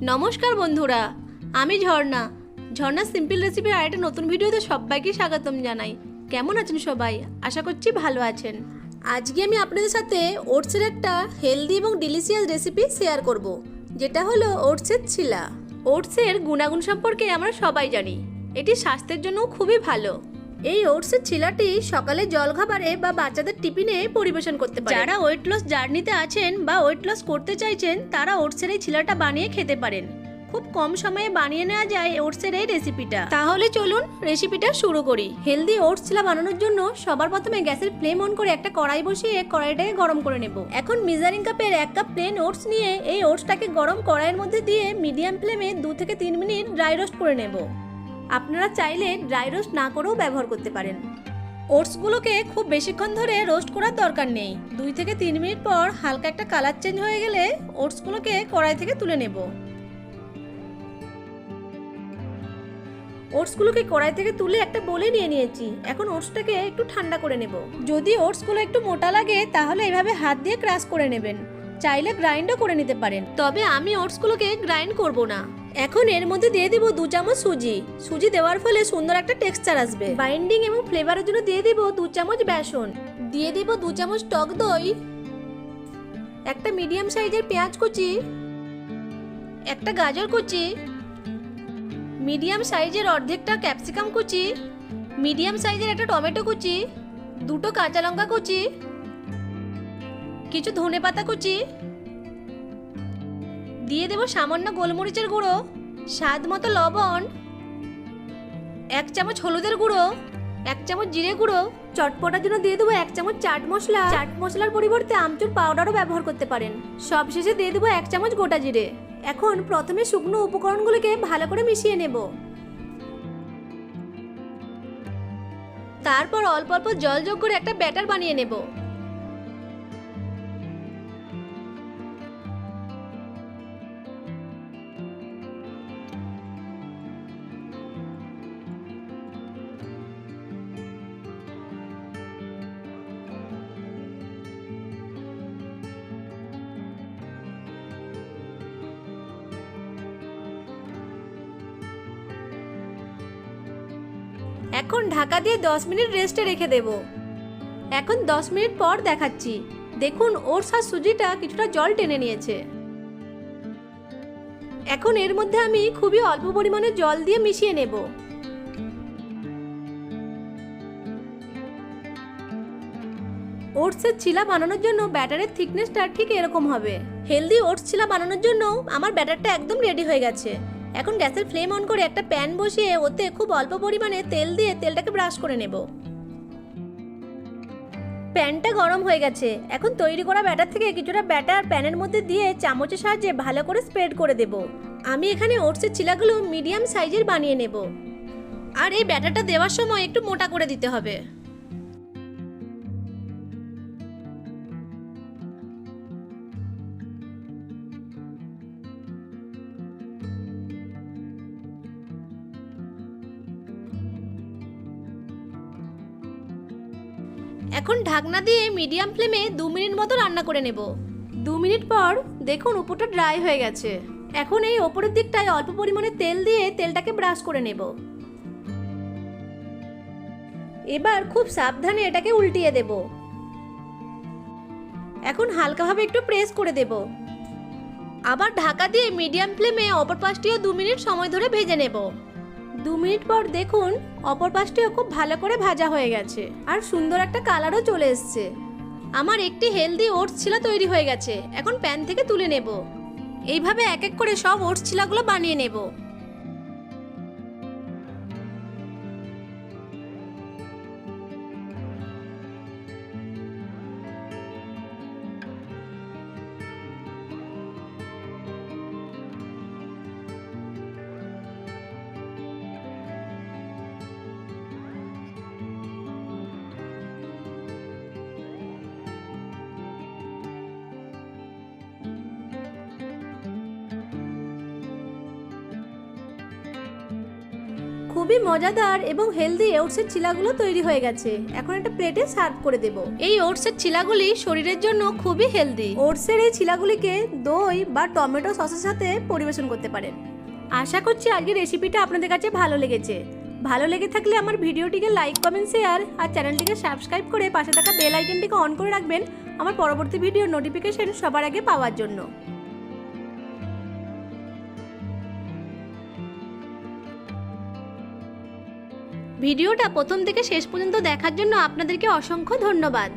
নমস্কার বন্ধুরা, আমি ঝর্ণা। ঝর্ণা সিম্পল রেসিপির আরেকটা নতুন ভিডিওতে সবাইকে স্বাগতম জানাই। কেমন আছেন সবাই? আশা করছি ভালো আছেন। আজকে আমি আপনাদের সাথে ওটসের একটা হেলদি এবং ডিলিশিয়াস রেসিপি শেয়ার করব, যেটা হলো ওটসের ছিলা। ওটসের গুণাগুণ সম্পর্কে আমরা সবাই জানি, এটি স্বাস্থ্যের জন্য খুবই ভালো। এই ওটসের ছিলাটি সকালে জলখাবারে বা বাচ্চাদের টিফিনে পরিবেশন করতে পারেন। যারা ওয়েট লস জার্নিতে আছেন বা ওয়েট লস করতে চাইছেন, তারা ওটসের এই ছিলাটা বানিয়ে খেতে পারেন। খুব কম সময়ে বানিয়ে নেওয়া যায় ওটসের এই রেসিপিটা। তাহলে চলুন রেসিপিটা শুরু করি। হেলদি ওটস ছিলা বানানোর জন্য সবার প্রথমে গ্যাসের ফ্লেম অন করে একটা কড়াই বসিয়ে কড়াইটাকে গরম করে নেব। এখন মেজারিং কাপের 1 কাপ প্লেন ওটস নিয়ে এই ওটসটাকে গরম কড়াইয়ের মধ্যে দিয়ে মিডিয়াম ফ্লেমে 2 থেকে 3 মিনিট ড্রাই রোস্ট করে নেব। আপনারা চাইলে ড্রাই রোস্ট না করেও ব্যবহার করতে পারেন। ওটসগুলোকে খুব বেশিক্ষণ ধরে রোস্ট করার দরকার নেই। 2 থেকে 3 মিনিট পর হালকা একটা কালার চেঞ্জ হয়ে গেলে ওটসগুলোকে কড়াই থেকে তুলে নেব। ওটসগুলোকে কড়াই থেকে তুলে একটা বোলে নিয়ে নিয়েছি। এখন ওটসটাকে একটু ঠান্ডা করে নেব। যদি ওটসগুলো একটু মোটা লাগে তাহলে এভাবে হাত দিয়ে ক্রাশ করে নেবেন। চাইলে গ্রাইন্ডও করে নিতে পারেন, তবে আমি ওটসগুলোকে গ্রাইন্ড করব না। এখন এর মধ্যে দিয়ে দিব 2 চামচ সুজি। সুজি দেওয়ার ফলে সুন্দর একটা টেক্সচার আসবে। বাইন্ডিং এবং ফ্লেভারের জন্য দিয়ে দিব 2 চামচ বেসন। দিয়ে দিব 2 চামচ টক দই, একটা মিডিয়াম সাইজের পেঁয়াজ কুচি, একটা গাজর কুচি, মিডিয়াম সাইজের অর্ধেকটা ক্যাপসিকাম কুচি, মিডিয়াম সাইজের একটা টমেটো কুচি, 2টো কাঁচা লঙ্কা কুচি, কিছু ধনেপাতা কুচি, দিয়ে দেব সামান্য গোলমরিচের গুঁড়ো, স্বাদ মতো লবণ, 1 চামচ হলুদের গুঁড়ো, 1 চামচ জিরে গুঁড়ো। চটপটার জন্য দিয়ে দেবো 1 চামচ চাট মশলা। চাট মশলার পরিবর্তে আমচুর পাউডারও ব্যবহার করতে পারেন। সবশেষে দিয়ে দেবো 1 চামচ গোটা জিরে। এখন প্রথমে শুকনো উপকরণগুলোকে ভালো করে মিশিয়ে নেব। তারপর অল্প অল্প জল যোগ করে একটা ব্যাটার বানিয়ে নেব। এখন ঢাকা দিয়ে 10 মিনিট রেস্টে রেখে দেব। এখন 10 মিনিট পর দেখাচ্ছি। দেখুন ওটস আর সুজিটা কিছুটা জল টেনে নিয়েছে। এখন এর মধ্যে আমি খুবই অল্প পরিমাণে জল দিয়ে মিশিয়ে নেব। ওটসের ছিলা বানানোর জন্য ব্যাটারের থিকনেসটা ঠিক এরকম হবে। হেলদি ওটস ছিলা বানানোর জন্য আমার ব্যাটারটা একদম রেডি হয়ে গেছে। এখন গ্যাসের ফ্লেম অন করে একটা প্যান বসিয়ে ওতে খুব অল্প পরিমাণে তেল দিয়ে তেলটাকে ব্রাশ করে নেব। প্যানটা গরম হয়ে গেছে। এখন তৈরি করা ব্যাটার থেকে কিছুটা ব্যাটার প্যানের মধ্যে দিয়ে চামচের সাহায্যে ভালো করে স্প্রেড করে দেব। আমি এখানে ওটসের ছিলাগুলো মিডিয়াম সাইজের বানিয়ে নেব। আর এই ব্যাটারটা দেওয়ার সময় একটু মোটা করে দিতে হবে। এখন ঢাকনা দিয়ে মিডিয়াম ফ্লেমে 2 মিনিট মতো রান্না করে নেব। 2 মিনিট পর দেখুন উপরটা ড্রাই হয়ে গেছে। এখন এই ওপরের দিকটায় অল্প পরিমাণে তেল দিয়ে তেলটাকে ব্রাশ করে নেব। এবার খুব সাবধানে এটাকে উল্টিয়ে দেব। এখন হালকাভাবে একটু প্রেস করে দেব। আবার ঢাকা দিয়ে মিডিয়াম ফ্লেমে অপর পাশটিও 2 মিনিট সময় ধরে ভেজে নেব। 2 মিনিট পর দেখুন অপর পাশটিও খুব ভালো করে ভাজা হয়ে গেছে আর সুন্দর একটা কালারও চলে এসেছে। আমার একটি হেলদি ওটস ছিলা তৈরি হয়ে গেছে। এখন প্যান থেকে তুলে নেব। এইভাবে এক এক করে সব ওটস ছিলাগুলো বানিয়ে নেব। খুবই মজাদার এবং হেলদি ওটসের চিলাগুলো তৈরি হয়ে গেছে। এখন একটা প্লেটে সার্ভ করে দেব। এই ওটসের চিলাগুলি শরীরের জন্য খুবই হেলদি। ওটসের এই চিলাগুলিকে দই বা টমেটো সসের সাথে পরিবেশন করতে পারেন। আশা করছি আজকের রেসিপিটা আপনাদের কাছে ভালো লেগেছে। ভালো লেগে থাকলে আমার ভিডিওটিকে লাইক, কমেন্ট, শেয়ার আর চ্যানেলটিকে সাবস্ক্রাইব করে পাশে থাকা বেল আইকনটিকে অন করে রাখবেন আমার পরবর্তী ভিডিওর নোটিফিকেশন সবার আগে পাওয়ার জন্য। ভিডিওটা প্রথম থেকে শেষ পর্যন্ত দেখার জন্য আপনাদেরকে অসংখ্য ধন্যবাদ।